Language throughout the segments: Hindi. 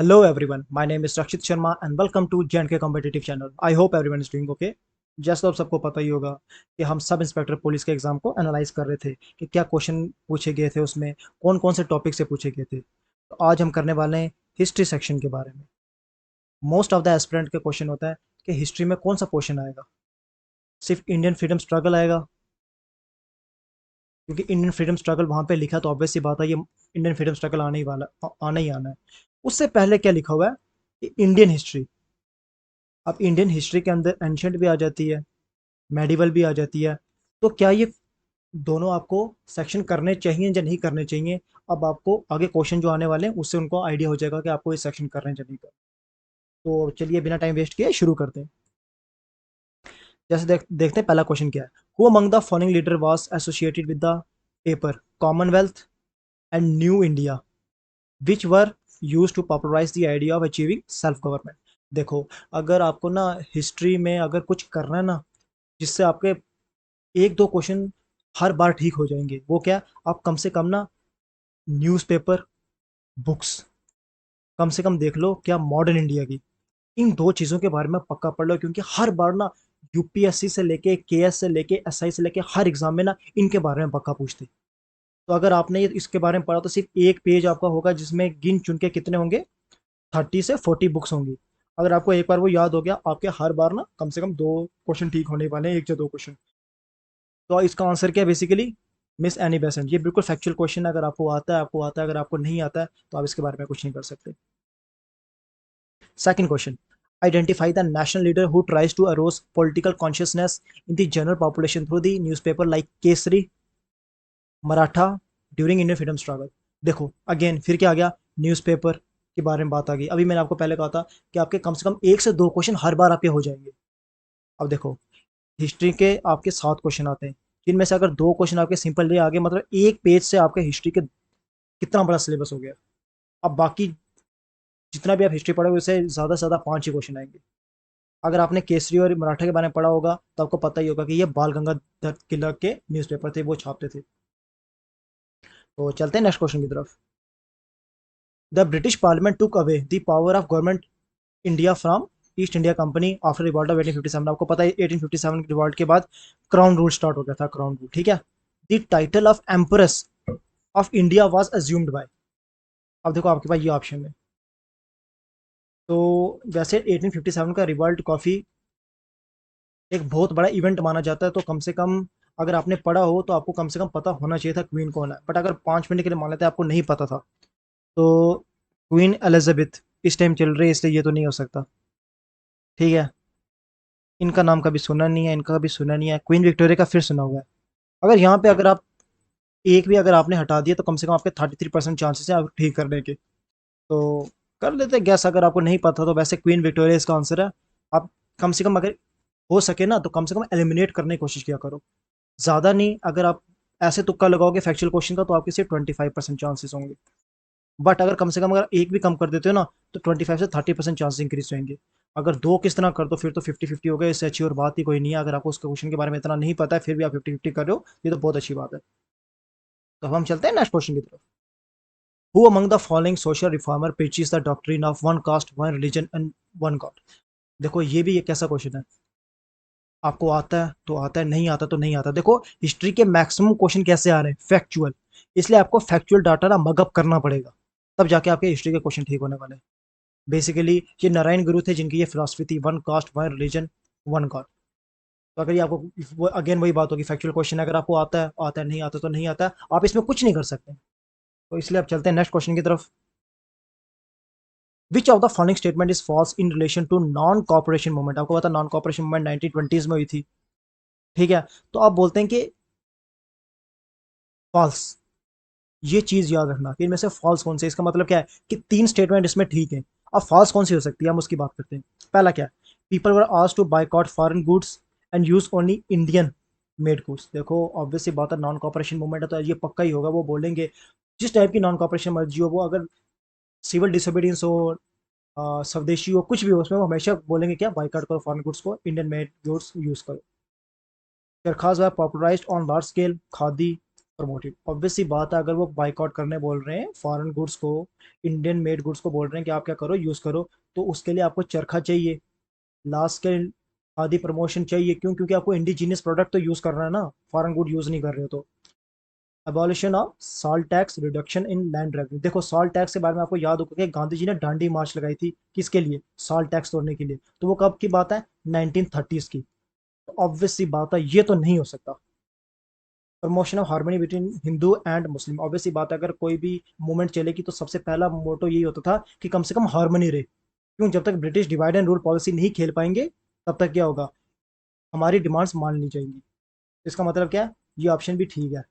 Hello everyone, my name is Rakshit Sharma and welcome to J&K Competitive Channel. I hope everyone is doing okay. जैसा तो आप सबको पता ही होगा कि हम सब इंस्पेक्टर पुलिस के एग्जाम को एनालाइज कर रहे थे कि क्या क्वेश्चन पूछे गए थे, उसमें कौन कौन से टॉपिक से पूछे गए थे। तो आज हम करने वाले हैं हिस्ट्री सेक्शन के बारे में। मोस्ट ऑफ द एस्पिरेंट के क्वेश्चन होता है कि हिस्ट्री में कौन सा क्वेश्चन आएगा। सिर्फ इंडियन फ्रीडम स्ट्रगल आएगा, क्योंकि इंडियन फ्रीडम स्ट्रगल वहां पे लिखा तो ऑब्वियस सी बात है, ये इंडियन फ्रीडम स्ट्रगल आने ही वाला, आना ही आना है। उससे पहले क्या लिखा हुआ है, इंडियन हिस्ट्री। अब इंडियन हिस्ट्री के अंदर एंशंट भी आ जाती है, मेडिवल भी आ जाती है। तो क्या ये दोनों आपको सेक्शन करने चाहिए या नहीं करने चाहिए, अब आपको आगे क्वेश्चन जो आने वाले हैं उससे उनको आइडिया हो जाएगा कि आपको ये सेक्शन करने या नहीं करने। तो चलिए बिना टाइम वेस्ट किए शुरू करते हैं। जैसे देखते हैं पहला क्वेश्चन क्या है। Who among the following leader was associated with the paper Commonwealth and New India which were used to popularise the idea of achieving self government. देखो, अगर आपको ना हिस्ट्री में अगर कुछ करना है ना, जिससे आपके एक दो क्वेश्चन हर बार ठीक हो जाएंगे, वो क्या, आप कम से कम ना न्यूज़पेपर, बुक्स कम से कम देख लो, क्या मॉडर्न इंडिया की, इन दो चीज़ों के बारे में पक्का पढ़ लो। क्योंकि हर बार ना यूपीएससी से लेके केएस से लेके एसआई से लेके हर एग्जाम में ना इनके बारे में पक्का पूछते। तो अगर आपने ये इसके बारे में पढ़ा तो सिर्फ एक पेज आपका होगा जिसमें गिन चुन के कितने होंगे, 30 से 40 बुक्स होंगी। अगर आपको एक बार वो याद हो गया, आपके हर बार ना कम से कम दो क्वेश्चन ठीक होने वाले हैं, एक या दो क्वेश्चन। तो इसका आंसर क्या है बेसिकली, मिस एनी बेसेंट। ये बिल्कुल फैक्चुअल क्वेश्चन है, अगर आपको आता है आपको आता है, अगर आपको नहीं आता है तो आप इसके बारे में कुछ नहीं कर सकते। Second question, identify the national leader who tries to arouse political consciousness in the general population through the newspaper like Kesari, Maratha during Indian freedom struggle. देखो अगेन फिर क्या आ गया, न्यूज़पेपर के बारे में बात आ गई। अभी मैंने आपको पहले कहा था कि आपके कम से कम एक से दो क्वेश्चन हर बार आपके हो जाएंगे। अब देखो, हिस्ट्री के आपके 7 क्वेश्चन आते हैं, जिनमें से अगर दो क्वेश्चन आपके सिंपल रहे आगे, मतलब एक पेज से आपके हिस्ट्री के कितना बड़ा सिलेबस हो गया। अब बाकी जितना भी आप हिस्ट्री पढ़ोगे उससे ज़्यादा से ज़्यादा 5 ही क्वेश्चन आएंगे। अगर आपने केसरी और मराठा के बारे में पढ़ा होगा तो आपको पता ही होगा कि ये बाल गंगाधर तिलक के न्यूज़पेपर थे, वो छापते थे। तो चलते हैं नेक्स्ट क्वेश्चन की तरफ। The British parliament took away the power of government India from east India company after revolt of 1857। आपको पता है 1857 के रिवॉल्ट के बाद क्राउन रूल स्टार्ट हो गया था, क्राउन रूल, ठीक है। The title of empress of India was assumed by. अब देखो आपके पास ये ऑप्शन है। तो वैसे 1857 का रिवॉल्ट काफ़ी एक बहुत बड़ा इवेंट माना जाता है, तो कम से कम अगर आपने पढ़ा हो तो आपको कम से कम पता होना चाहिए था क्वीन कौन है। बट अगर 5 मिनट के लिए मान लेते हैं आपको नहीं पता था, तो क्वीन एलिजाबेथ इस टाइम चल रही है, इसलिए ये तो नहीं हो सकता, ठीक है। इनका नाम कभी सुना नहीं है, इनका कभी सुना नहीं है। क्वीन विक्टोरिया का फिर सुना हुआ है। अगर यहाँ पे अगर आप एक भी अगर आपने हटा दिया तो कम से कम आपके 33% चांसेस है आप ठीक करने के। तो कर लेते हैं गैस, अगर आपको नहीं पता तो वैसे क्वीन विक्टोरिया इसका आंसर है। आप कम से कम अगर हो सके ना तो कम से कम एलिमिनेट करने की कोशिश किया करो, ज़्यादा नहीं। अगर आप ऐसे तुक्का लगाओगे फैक्चुअल क्वेश्चन का तो आपके सिर्फ 25% चांसेस होंगे। बट अगर कम से कम अगर एक भी कम कर देते हो ना तो 25 से 30% चांसेस इंक्रीज होंगे। अगर दो किस तरह कर दो फिर तो 50-50 हो गया, इससे अच्छी और बात ही कोई नहीं है। अगर आपको उस क्वेश्चन के बारे में इतना नहीं पता है फिर भी आप 50-50 कर रहे हो, ये तो बहुत अच्छी बात है। तो अब हम चलते हैं नेक्स्ट क्वेश्चन की तरफ। Who among the following social reformer preaches the doctrine of one cast one religion and one God. देखो ये भी एक कैसा क्वेश्चन है, आपको आता है तो आता है, नहीं आता तो नहीं आता। देखो हिस्ट्री के मैक्सिमम क्वेश्चन कैसे आ रहे हैं, फैक्चुअल, इसलिए आपको फैक्चुअल डाटा ना मगअप करना पड़ेगा, तब जाके आपके हिस्ट्री के क्वेश्चन ठीक होने वाले हैं। बेसिकली ये नारायण गुरु थे जिनकी ये फिलोसफी थी, one cast one religion one God. तो अगर ये आपको अगेन वही बात होगी, फैक्चुअल क्वेश्चन अगर आपको आता है, नहीं आता तो नहीं आता है, आप इसमें कुछ नहीं कर सकते। तो इसलिए आप चलते हैं नेक्स्ट क्वेश्चन की तरफ। Which of the following statement is false in relation to non cooperation movement. आपको पता नॉन कॉपरेशन मूवमेंट 1920s में हुई थी, ठीक है। तो आप बोलते हैं कि फॉल्स, ये चीज याद रखना कि इनमें से फॉल्स कौन से, इसका मतलब क्या है कि 3 स्टेटमेंट इसमें ठीक है। अब फॉल्स कौन सी हो सकती है हम उसकी बात करते हैं। पहला क्या है, people were asked to boycott foreign goods and use only Indian made goods. देखो ऑब्वियसली बात है, नॉन कॉपरेशन मूवमेंट है तो ये पक्का ही होगा, वो बोलेंगे जिस टाइप की नॉन कॉपरेशन मर्जी हो, वो अगर सिविल डिसोबीडियंस हो, स्वदेशी हो, कुछ भी हो, उसमें वो हमेशा बोलेंगे क्या, बाइकआउट करो फॉरेन गुड्स को, इंडियन मेड गुड्स यूज करो। Charkhas were popularised on large scale, khadi, promoted, obvious सी बात है, अगर वो बाइकआउट करने बोल रहे हैं फॉरेन गुड्स को, इंडियन मेड गुड्स को बोल रहे हैं कि आप क्या करो, यूज करो, तो उसके लिए आपको चरखा चाहिए, लास्ट के आदि प्रमोशन चाहिए, क्यों? क्योंकि आपको इंडिजीनियस प्रोडक्ट तो यूज करना है ना, फॉरेन गुड यूज नहीं कर रहे हो तो। Abolition of salt tax, reduction in land revenue. देखो सॉल्ट टैक्स के बारे में आपको याद होगा कि गांधी जी ने डांडी मार्च लगाई थी, किसके लिए? सॉल्ट टैक्स तोड़ने के लिए। तो वो कब की बात है? 1930s की। तो ऑब्वियस सी बात है ये तो नहीं हो सकता। Promotion of harmony between Hindu and Muslim, obvious सी बात है, अगर कोई भी मूवमेंट चलेगी तो सबसे पहला मोटो यही होता था कि कम से कम हार्मनी रहे, क्यों? जब तक British divide and rule policy नहीं खेल पाएंगे तब तक क्या होगा, हमारी डिमांड्स मान ली जाएंगी। इसका मतलब क्या है? ये ऑप्शन भी ठीक है।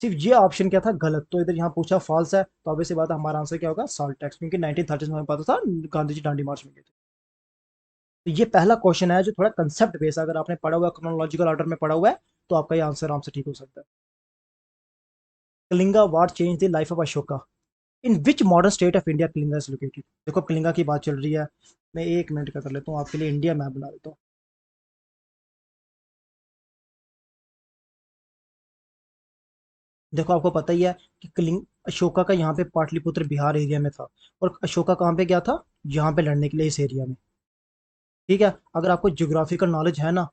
सिर्फ ये ऑप्शन क्या था? गलत। तो इधर यहाँ पूछा फॉल्स है, तो ऑब्वियस सी बात है हमारा आंसर क्या होगा? सॉल्ट टैक्स, क्योंकि 1930 में हमें पता था गांधी जी दांडी मार्च में गए थे। तो ये पहला क्वेश्चन है जो थोड़ा कंसेप्ट बेस, अगर आपने पढ़ा हुआ है, क्रोनोलॉजिकल ऑर्डर में पढ़ा हुआ है, तो आपका ये आंसर आराम से ठीक हो सकता है। Kalinga war change the life of Ashoka, in which modern state of India Kalinga is located. देखो कलिंगा की बात चल रही है, मैं 1 मिनट का कर लेता हूँ आपके लिए, इंडिया मैप बना देता हूँ। देखो आपको पता ही है कि कलिंग, अशोका का यहाँ पे पाटलिपुत्र बिहार एरिया में था, और अशोका कहाँ पे गया था? यहाँ पे लड़ने के लिए, इस एरिया में। ठीक है, अगर आपको ज्योग्राफिकल नॉलेज है ना,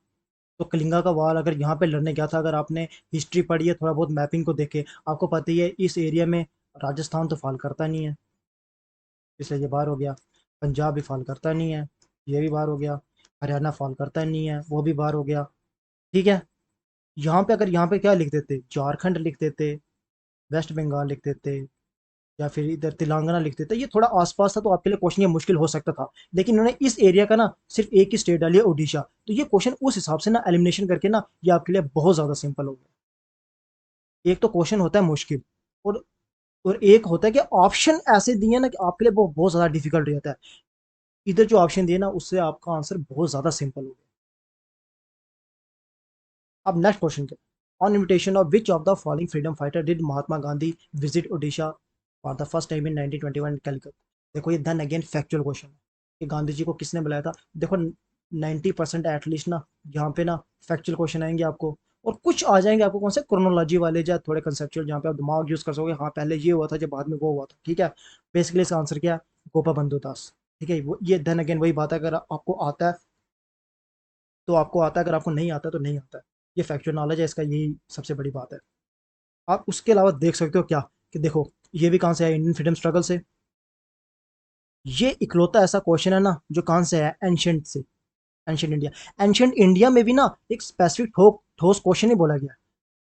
तो कलिंगा का वार अगर यहाँ पे लड़ने गया था, अगर आपने हिस्ट्री पढ़ी है, थोड़ा बहुत मैपिंग को देखे, आपको पता ही है इस एरिया में राजस्थान तो फॉल करता नहीं है, इसलिए ये बार हो गया। पंजाब भी फॉल करता नहीं है, ये भी बार हो गया। हरियाणा फॉल करता नहीं है, वो भी बार हो गया। ठीक है, यहाँ पे अगर यहाँ पे क्या लिख देते, झारखंड लिख देते, वेस्ट बंगाल लिख देते, या फिर इधर तेलंगाना लिख देते, ये थोड़ा आसपास था, तो आपके लिए क्वेश्चन ये मुश्किल हो सकता था। लेकिन उन्होंने इस एरिया का ना सिर्फ एक ही स्टेट डाली है, ओडिशा, तो ये क्वेश्चन उस हिसाब से ना एलिमिनेशन करके ना ये आपके लिए बहुत ज्यादा सिंपल हो गया। एक तो क्वेश्चन होता है मुश्किल, और एक होता है कि ऑप्शन ऐसे दिए ना कि आपके लिए वो बहुत ज्यादा डिफिकल्ट रहता है। इधर जो ऑप्शन दिए ना उससे आपका आंसर बहुत ज्यादा सिंपल हो गया। अब नेक्स्ट क्वेश्चन क्या, on invitation of which of the following freedom fighter did Mahatma Gandhi visit Odisha for the first time in 1921 Calicut. देखो ये धन अगेन फैक्चुअल क्वेश्चन है कि गांधी जी को किसने बुलाया था। देखो 90% एटलीस्ट ना यहाँ पे ना फैक्चुअल क्वेश्चन आएंगे आपको, और कुछ आ जाएंगे आपको कौन से क्रोनोलॉजी वाले, या थोड़े कंसेप्चुअल, जहाँ पे आप दिमाग यूज कर सकोगे, हाँ पहले ये हुआ था जब बाद में वो हुआ था। ठीक है, बेसिकली इसका आंसर क्या है? गोपा बंधु दास। ठीक है, ये धन अगेन वही बात है, अगर आपको आता है तो आपको आता है, अगर आपको नहीं आता तो नहीं आता है। ये फैक्चुअल नॉलेज है, इसका यही सबसे बड़ी बात है। आप उसके अलावा देख सकते हो क्या, कि देखो ये भी कहाँ से है? इंडियन फ्रीडम स्ट्रगल से। ये इकलौता ऐसा क्वेश्चन है ना जो कहाँ से है? एंशंट से, एंशंट इंडिया। एंशंट इंडिया में भी ना एक स्पेसिफिक ठोस क्वेश्चन ही बोला गया,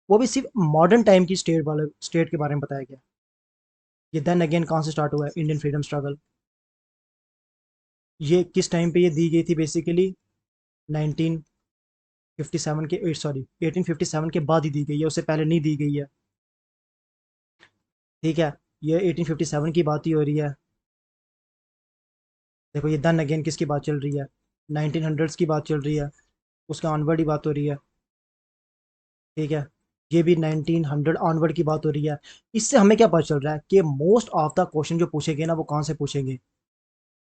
वो भी सिर्फ मॉडर्न टाइम की स्टेट वाले स्टेट के बारे में बताया गया। ये देन अगेन कहाँ से स्टार्ट हुआ है? Indian freedom struggle. ये किस टाइम पे ये दी गई थी? बेसिकली 1957 के, सॉरी 1857 के बाद ही दी गई है, उससे पहले नहीं दी गई है। ठीक है, ये 1857 की बात ही हो रही है। देखो ये देन अगेन किसकी बात चल रही है? 1900s की बात चल रही है, उसके ऑनवर्ड ही बात हो रही है। ठीक है, ये भी 1900 ऑनवर्ड की बात हो रही है। इससे हमें क्या पता चल रहा है कि मोस्ट ऑफ द क्वेश्चन जो पूछेंगे ना वो कहाँ से पूछेंगे?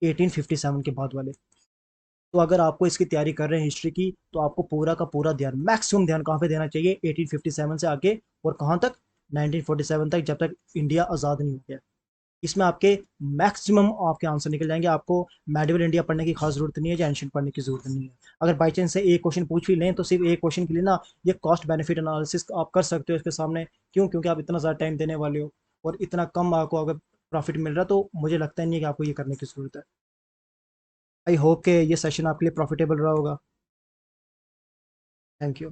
1857 के बाद वाले। तो अगर आपको इसकी तैयारी कर रहे हैं हिस्ट्री की, तो आपको पूरा का पूरा ध्यान, मैक्सिमम ध्यान कहाँ पे देना चाहिए? 1857 से आगे, और कहाँ तक? 1947 तक, जब तक इंडिया आज़ाद नहीं हो गया। इसमें आपके मैक्सिमम आपके आंसर निकल जाएंगे। आपको मेडिवल इंडिया पढ़ने की खास जरूरत नहीं है, या एंशियंट पढ़ने की जरूरत नहीं है। अगर बाई चांस से एक क्वेश्चन पूछ भी लें तो सिर्फ एक क्वेश्चन के लिए ना ये कॉस्ट बेनिफिट एनालिसिस आप कर सकते हो इसके सामने। क्यों? क्योंकि आप इतना ज़्यादा टाइम देने वाले हो, और इतना कम आपको अगर प्रॉफिट मिल रहा है, तो मुझे लगता नहीं है कि आपको ये करने की जरूरत है। आई होप कि ये सेशन आपके लिए प्रॉफिटेबल रहा होगा। Thank you.